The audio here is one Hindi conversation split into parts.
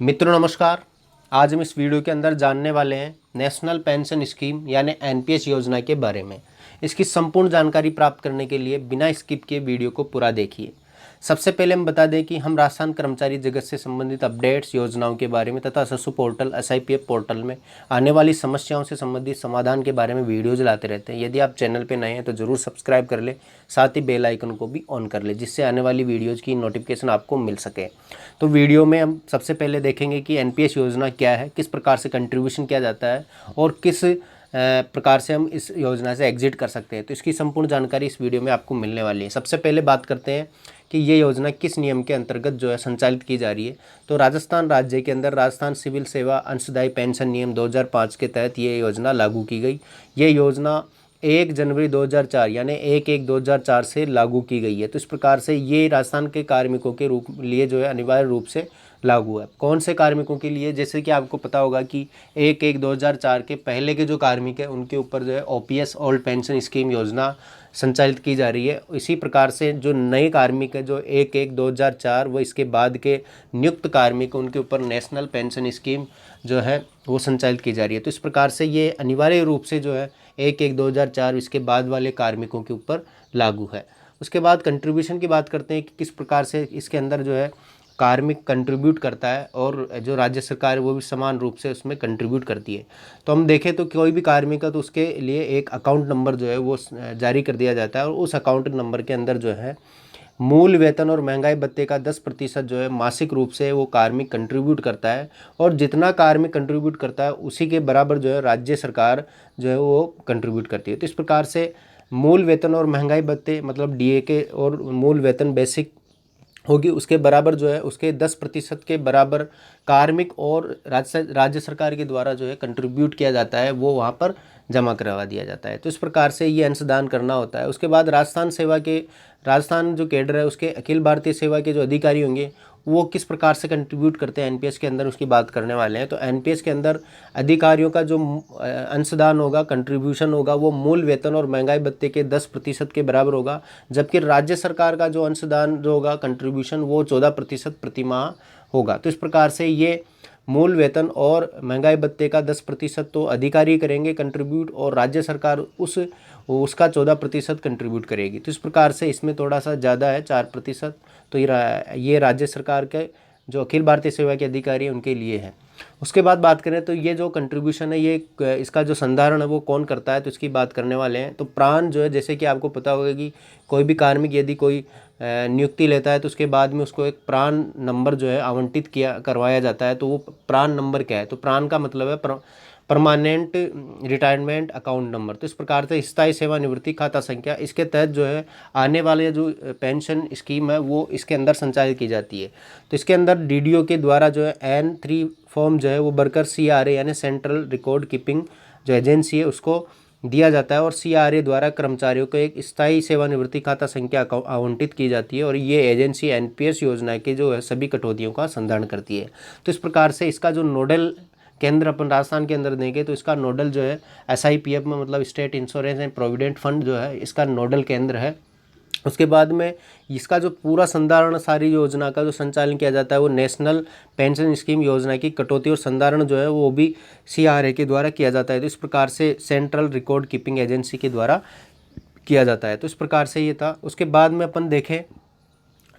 मित्रों नमस्कार। आज हम इस वीडियो के अंदर जानने वाले हैं नेशनल पेंशन स्कीम यानी एनपीएस योजना के बारे में। इसकी संपूर्ण जानकारी प्राप्त करने के लिए बिना स्किप किए वीडियो को पूरा देखिए। सबसे पहले हम बता दें कि हम राजस्थान कर्मचारी जगत से संबंधित अपडेट्स, योजनाओं के बारे में तथा ससु पोर्टल, एसआईपीएफ पोर्टल में आने वाली समस्याओं से संबंधित समाधान के बारे में वीडियोज लाते रहते हैं। यदि आप चैनल पर नए हैं तो ज़रूर सब्सक्राइब कर ले, साथ ही बेल आइकन को भी ऑन कर ले, जिससे आने वाली वीडियोज़ की नोटिफिकेशन आपको मिल सके। तो वीडियो में हम सबसे पहले देखेंगे कि एनपीएस योजना क्या है, किस प्रकार से कंट्रीब्यूशन किया जाता है और किस प्रकार से हम इस योजना से एग्जिट कर सकते हैं। तो इसकी संपूर्ण जानकारी इस वीडियो में आपको मिलने वाली है। सबसे पहले बात करते हैं कि ये योजना किस नियम के अंतर्गत जो है संचालित की जा रही है। तो राजस्थान राज्य के अंदर राजस्थान सिविल सेवा अंशदायी पेंशन नियम 2005 के तहत ये योजना लागू की गई। ये योजना 1 जनवरी 2004 यानी 1/1/2004 से लागू की गई है। तो इस प्रकार से ये राजस्थान के कार्मिकों के लिए जो है अनिवार्य रूप से लागू है। कौन से कार्मिकों के लिए? जैसे कि आपको पता होगा कि 1/1/2004 के पहले के जो कार्मिक हैं उनके ऊपर जो है ओपीएस ओल्ड पेंशन स्कीम योजना संचालित की जा रही है। इसी प्रकार से जो नए कार्मिक है जो 1/1/2004 व इसके बाद के नियुक्त कार्मिक उनके ऊपर नेशनल पेंशन स्कीम जो है वो संचालित की जा रही है। तो इस प्रकार से ये अनिवार्य रूप से जो है 1/1/2004 इसके बाद वाले कार्मिकों के ऊपर लागू है। उसके बाद कंट्रीब्यूशन की बात करते हैं कि किस प्रकार से इसके अंदर जो है कार्मिक कंट्रीब्यूट करता है और जो राज्य सरकार है वो भी समान रूप से उसमें कंट्रीब्यूट करती है। तो हम देखें तो कोई भी कार्मिक है तो उसके लिए एक अकाउंट नंबर जो है वो जारी कर दिया जाता है और उस अकाउंट नंबर के अंदर जो है मूल वेतन और महंगाई भत्ते का 10% जो है मासिक रूप से वो कार्मिक कंट्रीब्यूट करता है और जितना कार्मिक कंट्रीब्यूट करता है उसी के बराबर जो है राज्य सरकार जो है वो कंट्रीब्यूट करती है। तो इस प्रकार से मूल वेतन और महंगाई भत्ते मतलब डीए के और मूल वेतन बेसिक होगी उसके बराबर जो है उसके 10% के बराबर कार्मिक और राज्य सरकार के द्वारा जो है कंट्रीब्यूट किया जाता है, वो वहाँ पर जमा करवा दिया जाता है। तो इस प्रकार से ये अंशदान करना होता है। उसके बाद राजस्थान जो कैडर है उसके अखिल भारतीय सेवा के जो अधिकारी होंगे वो किस प्रकार से कंट्रीब्यूट करते हैं एनपीएस के अंदर, उसकी बात करने वाले हैं। तो एनपीएस के अंदर अधिकारियों का जो अंशदान होगा, कंट्रीब्यूशन होगा, वो मूल वेतन और महंगाई भत्ते के 10% के बराबर होगा, जबकि राज्य सरकार का जो अंशदान जो होगा कंट्रीब्यूशन वो 14% प्रतिमाह होगा। तो इस प्रकार से ये मूल वेतन और महंगाई भत्ते का 10% तो अधिकारी करेंगे कंट्रीब्यूट और राज्य सरकार उसका 14% कंट्रीब्यूट करेगी। तो इस प्रकार से इसमें थोड़ा सा ज़्यादा है 4%। तो ये राज्य सरकार के जो अखिल भारतीय सेवा के अधिकारी हैं उनके लिए है। उसके बाद बात करें तो ये जो कंट्रीब्यूशन है ये इसका जो संधारण है वो कौन करता है, तो इसकी बात करने वाले हैं। तो प्राण जो है, जैसे कि आपको पता होगा कि कोई भी कार्मिक यदि कोई नियुक्ति लेता है तो उसके बाद में उसको एक प्राण नंबर जो है आवंटित करवाया जाता है। तो वो प्राण नंबर क्या है? तो प्राण का मतलब है परमानेंट रिटायरमेंट अकाउंट नंबर। तो इस प्रकार से स्थायी सेवानिवृत्ति खाता संख्या, इसके तहत जो है आने वाले जो पेंशन स्कीम है वो इसके अंदर संचालित की जाती है। तो इसके अंदर डीडीओ के द्वारा जो है N3 फॉर्म जो है वो भरकर सीआरए यानी सेंट्रल रिकॉर्ड कीपिंग जो एजेंसी है उसको दिया जाता है और सीआरए द्वारा कर्मचारियों को एक स्थायी सेवानिवृत्ति खाता संख्या आवंटित की जाती है और ये एजेंसी एनपीएस योजना के जो है सभी कटौतियों का संधारण करती है। तो इस प्रकार से इसका जो नोडल केंद्र अपन राजस्थान के अंदर देंगे तो इसका नोडल जो है एसआईपीएफ में मतलब state insurance and provident fund जो है इसका नोडल केंद्र है। उसके बाद में इसका जो पूरा संधारण सारी योजना का जो संचालन किया जाता है वो नेशनल पेंशन स्कीम योजना की कटौती और संधारण जो है वो भी सीआरए के द्वारा किया जाता है। तो इस प्रकार से सेंट्रल रिकॉर्ड कीपिंग एजेंसी के द्वारा किया जाता है। तो इस प्रकार से ये था। उसके बाद में अपन देखें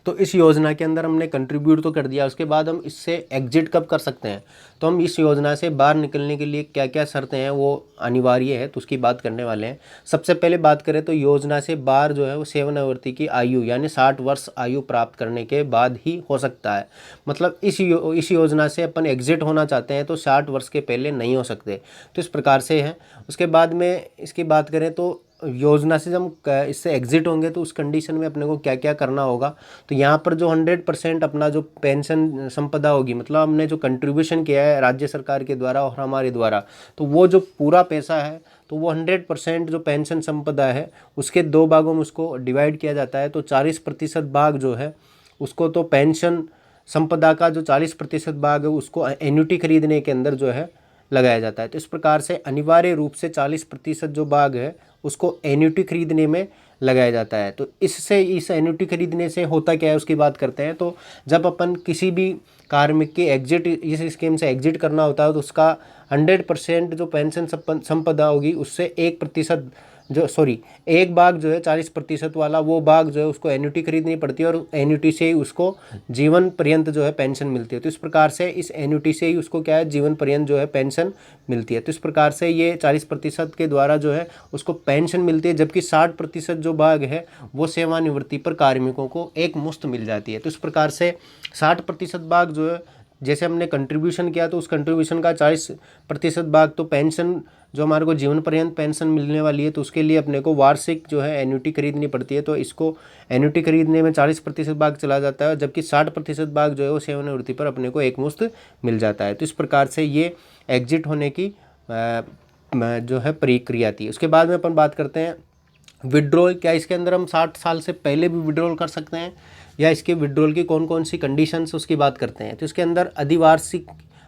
तो इस योजना के अंदर हमने कंट्रीब्यूट तो कर दिया, उसके बाद हम इससे एग्जिट कब कर सकते हैं? तो हम इस योजना से बाहर निकलने के लिए क्या क्या शर्तें हैं वो अनिवार्य है, तो उसकी बात करने वाले हैं। सबसे पहले बात करें तो योजना से बाहर जो है वो सेवानिवृत्ति की आयु यानी 60 वर्ष आयु प्राप्त करने के बाद ही हो सकता है। मतलब इस योजना से अपन एग्जिट होना चाहते हैं तो 60 वर्ष के पहले नहीं हो सकते। तो इस प्रकार से है। उसके बाद में इसकी बात करें तो योजना से जब हम इससे एग्जिट होंगे तो उस कंडीशन में अपने को क्या क्या करना होगा। तो यहाँ पर जो 100% अपना जो पेंशन संपदा होगी, मतलब हमने जो कंट्रीब्यूशन किया है राज्य सरकार के द्वारा और हमारे द्वारा, तो वो जो पूरा पैसा है तो वो 100% जो पेंशन संपदा है उसके 2 भागों में उसको डिवाइड किया जाता है। तो 40% भाग जो है उसको तो पेंशन संपदा का जो 40% भाग है उसको एन्युटी खरीदने के अंदर जो है लगाया जाता है। तो इस प्रकार से अनिवार्य रूप से 40% जो भाग है उसको एन्युटी खरीदने में लगाया जाता है। तो इससे इस एन्युटी खरीदने से होता क्या है उसकी बात करते हैं। तो जब अपन किसी भी कार्मिक के एग्जिट इस स्कीम से एग्जिट करना होता है तो उसका 100% जो पेंशन संपदा होगी उससे 1% जो एक भाग जो है 40% वाला वो भाग जो है उसको एन्युटी खरीदनी पड़ती है और एन्युटी से ही उसको जीवन पर्यंत जो है पेंशन मिलती है। तो इस प्रकार से इस एन्युटी से ही उसको क्या है जीवन पर्यंत जो है पेंशन मिलती है। तो इस प्रकार से ये 40% के द्वारा जो है उसको पेंशन मिलती है, जबकि 60% जो भाग है वो सेवानिवृत्ति पर कार्मिकों को एक मुश्त मिल जाती है। तो इस प्रकार से 60% भाग जो है जैसे हमने कंट्रीब्यूशन किया तो उस कंट्रीब्यूशन का 40% भाग तो पेंशन जो हमारे को जीवन पर्यंत पेंशन मिलने वाली है तो उसके लिए अपने को वार्षिक जो है एन्युटी खरीदनी पड़ती है। तो इसको एन्युटी खरीदने में 40% भाग चला जाता है, जबकि 60% भाग जो है वो सेवानिवृत्ति पर अपने को एक मुश्त मिल जाता है। तो इस प्रकार से ये एग्जिट होने की जो है प्रक्रिया थी। उसके बाद में अपन बात करते हैं विड्रॉल। क्या इसके अंदर हम 60 साल से पहले भी विड्रॉल कर सकते हैं या इसके विड्रॉल की कौन कौन सी कंडीशंस उसकी बात करते हैं। तो इसके अंदर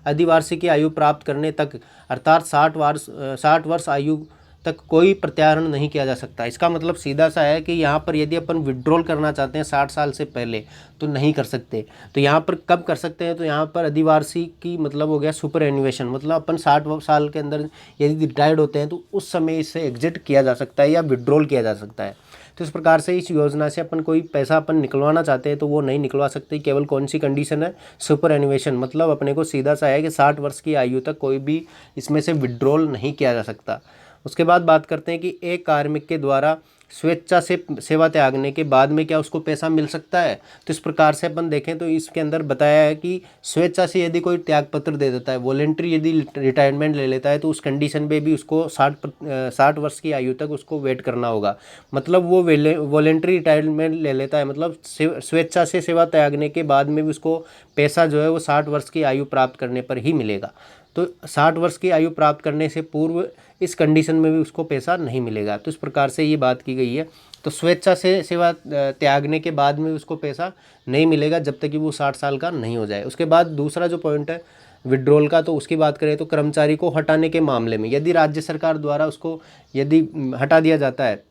अधिवार्षिकी आयु प्राप्त करने तक अर्थात 60 वर्ष आयु तक कोई प्रत्याहरण नहीं किया जा सकता। इसका मतलब सीधा सा है कि यहाँ पर यदि अपन विड्रॉल करना चाहते हैं 60 साल से पहले तो नहीं कर सकते। तो यहाँ पर कब कर सकते हैं, तो यहाँ पर अधिवार्षिकी मतलब हो गया सुपर एन्युएशन, मतलब अपन 60 साल के अंदर यदि रिटायर्ड होते हैं तो उस समय इससे एग्जिट किया जा सकता है या विड्रॉल किया जा सकता है। तो इस प्रकार से इस योजना से अपन कोई पैसा अपन निकलवाना चाहते हैं तो वो नहीं निकलवा सकते। केवल कौन सी कंडीशन है, सुपर एन्युएशन, मतलब अपने को सीधा सा है कि 60 वर्ष की आयु तक कोई भी इसमें से विड्रॉल नहीं किया जा सकता। उसके बाद बात करते हैं कि एक कार्मिक के द्वारा स्वेच्छा से सेवा त्यागने के बाद में क्या उसको पैसा मिल सकता है। तो इस प्रकार से अपन देखें तो इसके अंदर बताया है कि स्वेच्छा से यदि कोई त्याग पत्र दे देता है, वॉलेंट्री यदि रिटायरमेंट ले लेता है तो उस कंडीशन पे भी उसको 60 वर्ष की आयु तक उसको वेट करना होगा। मतलब वो वॉलेंट्री रिटायरमेंट ले लेता है, मतलब स्वेच्छा से सेवा त्यागने के बाद में भी उसको पैसा जो है वो 60 वर्ष की आयु प्राप्त करने पर ही मिलेगा। तो 60 वर्ष की आयु प्राप्त करने से पूर्व इस कंडीशन में भी उसको पैसा नहीं मिलेगा। तो इस प्रकार से ये बात की गई है। तो स्वेच्छा से सेवा त्यागने के बाद में उसको पैसा नहीं मिलेगा जब तक कि वो 60 साल का नहीं हो जाए। उसके बाद दूसरा जो पॉइंट है विड्रॉल का, तो उसकी बात करें तो कर्मचारी को हटाने के मामले में यदि राज्य सरकार द्वारा उसको यदि हटा दिया जाता है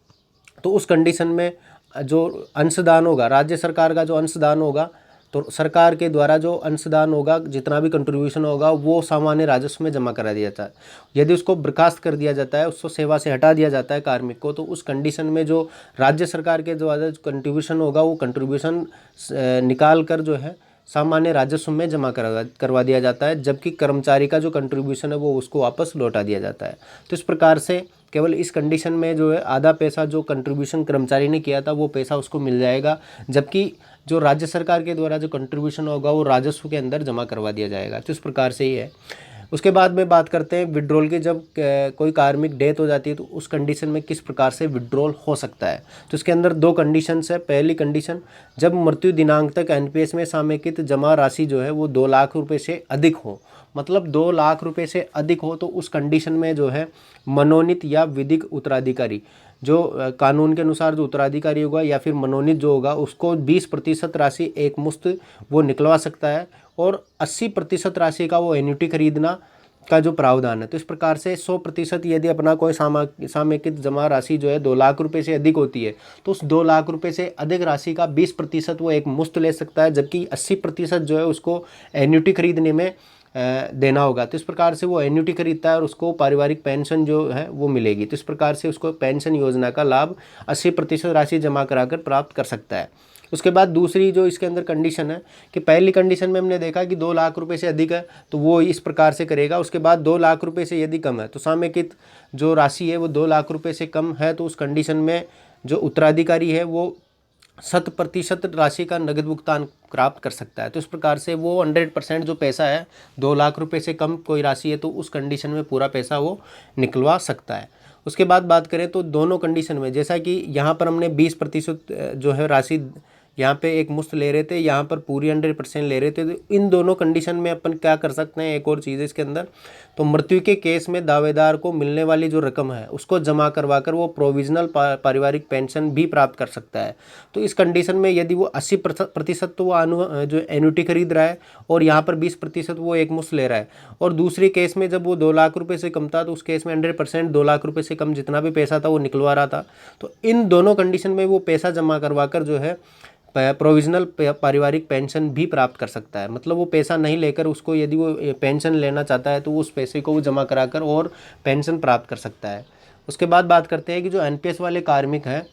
तो उस कंडीशन में जो अंशदान होगा, राज्य सरकार का जो अंशदान होगा, तो सरकार के द्वारा जो अंशदान होगा, जितना भी कंट्रीब्यूशन होगा वो सामान्य राजस्व में जमा करा दिया जाता है। यदि उसको बर्खास्त कर दिया जाता है, उसको सेवा से हटा दिया जाता है कार्मिक को, तो उस कंडीशन में जो राज्य सरकार के द्वारा जो कंट्रीब्यूशन होगा वो कंट्रीब्यूशन निकाल कर जो है सामान्य राजस्व में जमा करवा दिया जाता है, जबकि कर्मचारी का जो कंट्रीब्यूशन है वो उसको वापस लौटा दिया जाता है। तो इस प्रकार से केवल इस कंडीशन में जो है आधा पैसा जो कंट्रीब्यूशन कर्मचारी ने किया था वो पैसा उसको मिल जाएगा, जबकि जो राज्य सरकार के द्वारा जो कंट्रीब्यूशन होगा वो राजस्व के अंदर जमा करवा दिया जाएगा। तो इस प्रकार से ही है। उसके बाद में बात करते हैं विड्रॉल की। जब कोई कार्मिक डेथ हो जाती है तो उस कंडीशन में किस प्रकार से विड्रॉल हो सकता है। तो इसके अंदर दो कंडीशंस है। पहली कंडीशन, जब मृत्यु दिनांक तक एनपीएस में समेकित जमा राशि जो है वो 2 लाख रुपए से अधिक हो, मतलब 2 लाख रुपए से अधिक हो, तो उस कंडीशन में जो है मनोनीत या विधिक उत्तराधिकारी, जो कानून के अनुसार जो उत्तराधिकारी होगा या फिर मनोनीत जो होगा उसको 20% राशि एक मुश्त वो निकलवा सकता है और 80% राशि का वो एन्युटी खरीदना का जो प्रावधान है। तो इस प्रकार से 100% यदि अपना कोई सामेकित जमा राशि जो है 2 लाख रुपए से अधिक होती है तो उस 2 लाख रुपए से अधिक राशि का 20% वो एक मुश्त ले सकता है, जबकि 80% जो है उसको एन्युटी खरीदने में देना होगा। तो इस प्रकार से वो एन्युटी खरीदता है और उसको पारिवारिक पेंशन जो है वो मिलेगी। तो इस प्रकार से उसको पेंशन योजना का लाभ 80% राशि जमा कराकर प्राप्त कर सकता है। उसके बाद दूसरी जो इसके अंदर कंडीशन है कि पहली कंडीशन में हमने देखा कि 2 लाख रुपए से अधिक है तो वो इस प्रकार से करेगा। उसके बाद 2 लाख रुपए से यदि कम है तो सामेकित जो राशि है वो 2 लाख रुपए से कम है तो उस कंडीशन में जो उत्तराधिकारी है वो 100% राशि का नगद भुगतान प्राप्त कर सकता है। तो इस प्रकार से वो 100% जो पैसा है 2 लाख रुपए से कम कोई राशि है तो उस कंडीशन में पूरा पैसा वो निकलवा सकता है। उसके बाद बात करें तो दोनों कंडीशन में, जैसा कि यहाँ पर हमने 20% जो है राशि यहाँ पे एक मुश्त ले रहे थे, यहाँ पर पूरी 100% ले रहे थे। तो इन दोनों कंडीशन में अपन क्या कर सकते हैं, एक और चीज़ है इसके अंदर, तो मृत्यु के केस में दावेदार को मिलने वाली जो रकम है उसको जमा करवा कर वो प्रोविजनल पारिवारिक पेंशन भी प्राप्त कर सकता है। तो इस कंडीशन में यदि वो 80% तो वो जो एन्युटी खरीद रहा है और यहाँ पर 20% वो एक मुश्त ले रहा है, और दूसरे केस में जब वो 2 लाख रुपए से कम था तो उस केस में 100% 2 लाख रुपए से कम जितना भी पैसा था वो निकलवा रहा था। तो इन दोनों कंडीशन में वो पैसा जमा करवा कर जो है प्रोविजनल पारिवारिक पेंशन भी प्राप्त कर सकता है। मतलब वो पैसा नहीं लेकर उसको यदि वो पेंशन लेना चाहता है तो उस पैसे को वो जमा कराकर और पेंशन प्राप्त कर सकता है। उसके बाद बात करते हैं कि जो एनपीएस वाले कार्मिक हैं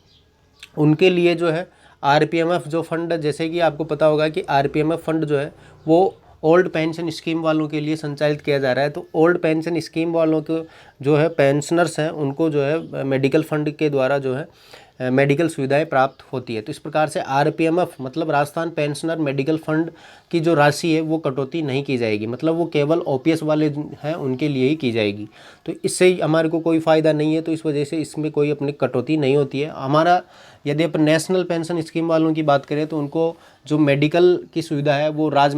उनके लिए जो है आरपीएमएफ जो फंड, जैसे कि आपको पता होगा कि आरपीएमएफ फंड जो है वो ओल्ड पेंशन स्कीम वालों के लिए संचालित किया जा रहा है। तो ओल्ड पेंशन स्कीम वालों को जो है पेंशनर्स हैं उनको जो है मेडिकल फंड के द्वारा जो है मेडिकल सुविधाएं प्राप्त होती है। तो इस प्रकार से आरपीएमएफ मतलब राजस्थान पेंशनर मेडिकल फंड की जो राशि है वो कटौती नहीं की जाएगी, मतलब वो केवल ओपीएस वाले हैं उनके लिए ही की जाएगी। तो इससे हमारे को कोई फ़ायदा नहीं है, तो इस वजह से इसमें कोई अपनी कटौती नहीं होती है। हमारा यदि अपन नेशनल पेंशन स्कीम वालों की बात करें तो उनको जो मेडिकल की सुविधा है वो राज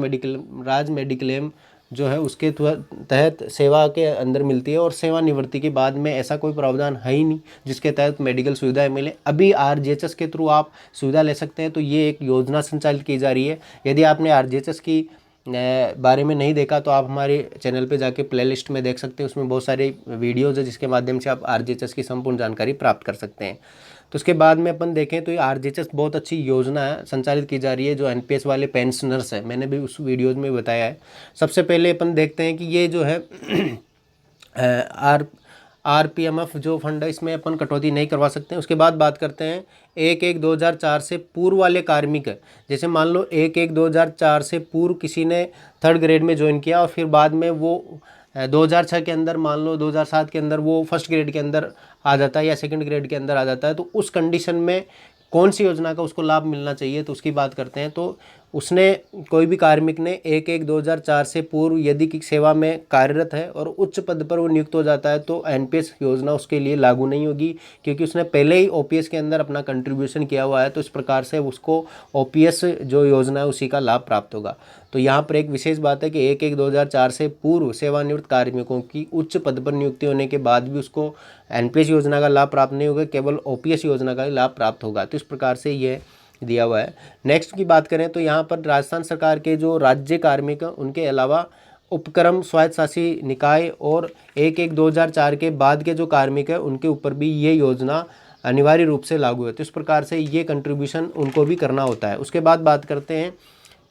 मेडिक्लेम जो है उसके तहत सेवा के अंदर मिलती है, और सेवानिवृत्ति के बाद में ऐसा कोई प्रावधान है ही नहीं जिसके तहत मेडिकल सुविधाएं मिले। अभी आरजीएचएस के थ्रू आप सुविधा ले सकते हैं, तो ये एक योजना संचालित की जा रही है। यदि आपने आरजीएचएस की बारे में नहीं देखा तो आप हमारे चैनल पे जाके प्लेलिस्ट में देख सकते हैं, उसमें बहुत सारे वीडियोज़ है जिसके माध्यम से आप आरजीएचएस की संपूर्ण जानकारी प्राप्त कर सकते हैं। तो उसके बाद में अपन देखें तो ये आरजीएचएस बहुत अच्छी योजना है, संचालित की जा रही है जो एनपीएस वाले पेंशनर्स हैं, मैंने भी उस वीडियोज़ में बताया है। सबसे पहले अपन देखते हैं कि ये जो है आरपीएमएफ जो फंड है इसमें अपन कटौती नहीं करवा सकते हैं। उसके बाद बात करते हैं 1/1/2004 से पूर्व वाले कार्मिक, जैसे मान लो 1/1/2004 से पूर्व किसी ने 3rd ग्रेड में ज्वाइन किया और फिर बाद में वो 2006 के अंदर, मान लो 2007 के अंदर वो 1st ग्रेड के अंदर आ जाता है या 2nd ग्रेड के अंदर आ जाता है, तो उस कंडीशन में कौन सी योजना का उसको लाभ मिलना चाहिए तो उसकी बात करते हैं। तो उसने कोई भी कार्मिक ने 1/1/2004 से पूर्व यदि की सेवा में कार्यरत है और उच्च पद पर वो नियुक्त हो जाता है तो एनपीएस योजना उसके लिए लागू नहीं होगी, क्योंकि उसने पहले ही ओपीएस के अंदर अपना कंट्रीब्यूशन किया हुआ है। तो इस प्रकार से उसको ओपीएस जो योजना है उसी का लाभ प्राप्त होगा। तो यहाँ पर एक विशेष बात है कि 1/1/2004 से पूर्व सेवानिवृत्त कार्मिकों की उच्च पद पर नियुक्ति होने के बाद भी उसको एनपीएस योजना का लाभ प्राप्त नहीं होगा, केवल ओपीएस योजना का ही लाभ प्राप्त होगा। तो इस प्रकार से ये दिया हुआ है। नेक्स्ट की बात करें तो यहाँ पर राजस्थान सरकार के जो राज्य कार्मिक हैं उनके अलावा उपक्रम स्वायत्त शासी निकाय और 1/1/2004 के बाद के जो कार्मिक हैं उनके ऊपर भी ये योजना अनिवार्य रूप से लागू है। तो इस प्रकार से ये कंट्रीब्यूशन उनको भी करना होता है। उसके बाद बात करते हैं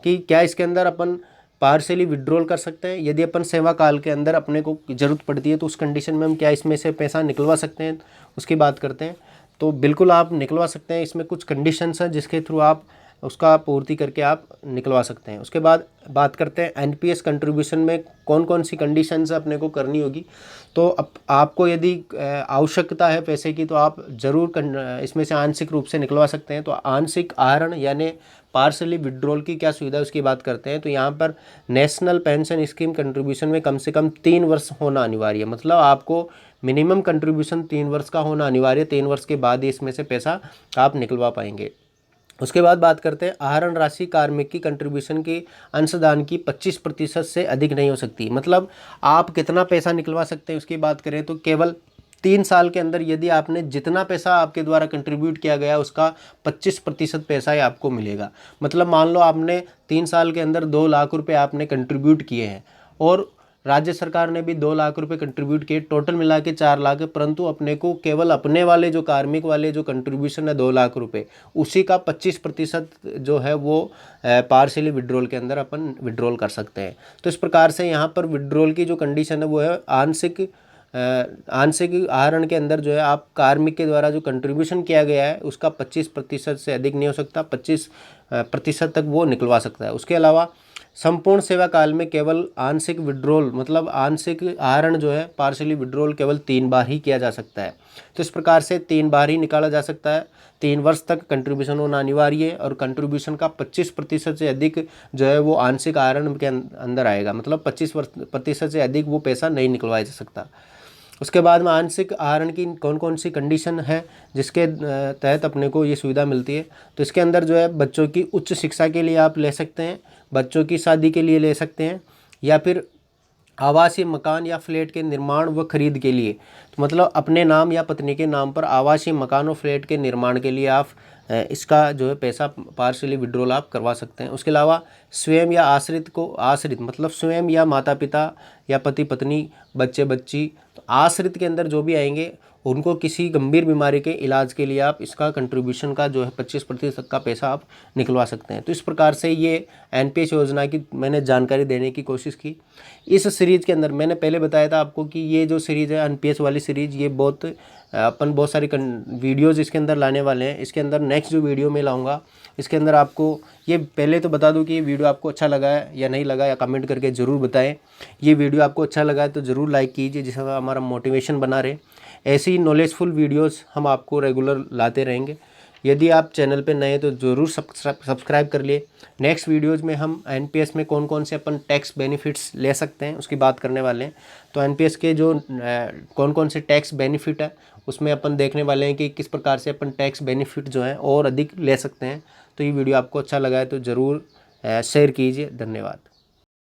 कि क्या इसके अंदर अपन पार्शियली विड्रॉल कर सकते हैं। यदि अपन सेवा काल के अंदर अपने को ज़रूरत पड़ती है तो उस कंडीशन में हम क्या इसमें से पैसा निकलवा सकते हैं, उसकी बात करते हैं। तो बिल्कुल आप निकलवा सकते हैं, इसमें कुछ कंडीशंस हैं जिसके थ्रू आप उसका पूर्ति करके आप निकलवा सकते हैं। उसके बाद बात करते हैं एनपीएस कंट्रीब्यूशन में कौन कौन सी कंडीशंस अपने को करनी होगी। तो आपको यदि आवश्यकता है पैसे की तो आप ज़रूर इसमें से आंशिक रूप से निकलवा सकते हैं। तो आंशिक आहरण यानी पार्शली विड्रॉल की क्या सुविधा है उसकी बात करते हैं। तो यहाँ पर नेशनल पेंशन स्कीम कंट्रीब्यूशन में कम से कम 3 वर्ष होना अनिवार्य है, मतलब आपको मिनिमम कंट्रीब्यूशन 3 वर्ष का होना अनिवार्य है। 3 वर्ष के बाद ही इसमें से पैसा आप निकलवा पाएंगे। उसके बाद बात करते हैं आहरण राशि कार्मिक की कंट्रीब्यूशन की अंशदान की 25% से अधिक नहीं हो सकती। मतलब आप कितना पैसा निकलवा सकते हैं उसकी बात करें तो केवल 3 साल के अंदर यदि आपने जितना पैसा आपके द्वारा कंट्रीब्यूट किया गया उसका 25% पैसा ही आपको मिलेगा। मतलब मान लो आपने 3 साल के अंदर 2 लाख रुपए आपने कंट्रीब्यूट किए हैं और राज्य सरकार ने भी 2 लाख रुपए कंट्रीब्यूट किए, टोटल मिला के 4 लाख है, परंतु अपने को केवल अपने वाले जो कार्मिक वाले जो कंट्रीब्यूशन है 2 लाख रुपए उसी का 25% जो है वो पार्शियली विड्रॉल के अंदर अपन विड्रॉल कर सकते हैं। तो इस प्रकार से यहाँ पर विड्रॉल की जो कंडीशन है वो है आंशिक आहरण के अंदर जो है आप कार्मिक के द्वारा जो कंट्रीब्यूशन किया गया है उसका 25% से अधिक नहीं हो सकता, 25% तक वो निकलवा सकता है। उसके अलावा संपूर्ण सेवा काल में केवल आंशिक विड्रॉल मतलब आंशिक आहरण जो है पार्शियली विड्रॉल केवल 3 बार ही किया जा सकता है। तो इस प्रकार से 3 बार ही निकाला जा सकता है। 3 वर्ष तक कंट्रीब्यूशन होना अनिवार्य है और कंट्रीब्यूशन का 25% से अधिक जो है वो आंशिक आहरण के अंदर आएगा, मतलब 25% से अधिक वो पैसा नहीं निकलवाया जा सकता। उसके बाद में आंशिक आहरण की कौन कौन सी कंडीशन है जिसके तहत अपने को ये सुविधा मिलती है। तो इसके अंदर जो है बच्चों की उच्च शिक्षा के लिए आप ले सकते हैं, बच्चों की शादी के लिए ले सकते हैं, या फिर आवासीय मकान या फ्लैट के निर्माण व खरीद के लिए। तो मतलब अपने नाम या पत्नी के नाम पर आवासीय मकान और फ्लैट के निर्माण के लिए आप इसका जो है पैसा पार्शियली विड्रॉल आप करवा सकते हैं। उसके अलावा स्वयं या आश्रित मतलब स्वयं या माता पिता या पति पत्नी बच्चे बच्ची, तो आश्रित के अंदर जो भी आएंगे उनको किसी गंभीर बीमारी के इलाज के लिए आप इसका कंट्रीब्यूशन का जो है 25% का पैसा आप निकलवा सकते हैं। तो इस प्रकार से ये एनपीएस योजना की मैंने जानकारी देने की कोशिश की। इस सीरीज़ के अंदर मैंने पहले बताया था आपको कि ये जो सीरीज़ है एनपीएस वाली सीरीज़, ये बहुत सारी वीडियोज़ इसके अंदर लाने वाले हैं। इसके अंदर नेक्स्ट जो वीडियो मैं लाऊंगा इसके अंदर आपको ये पहले तो बता दूं कि ये वीडियो आपको अच्छा लगा है या नहीं लगा, या कमेंट करके ज़रूर बताएं। ये वीडियो आपको अच्छा लगा है तो ज़रूर लाइक कीजिए, जिससे हमारा मोटिवेशन बना रहे। ऐसी नॉलेजफुल वीडियोस हम आपको रेगुलर लाते रहेंगे। यदि आप चैनल पे नए तो ज़रूर सब्सक्राइब कर लिए। नेक्स्ट वीडियोज़ में हम एनपीएस में कौन कौन से अपन टैक्स बेनिफिट्स ले सकते हैं उसकी बात करने वाले हैं। तो एनपीएस के जो कौन कौन से टैक्स बेनिफिट है उसमें अपन देखने वाले हैं कि किस प्रकार से अपन टैक्स बेनिफिट जो है और अधिक ले सकते हैं। तो ये वीडियो आपको अच्छा लगा है तो ज़रूर शेयर कीजिए। धन्यवाद।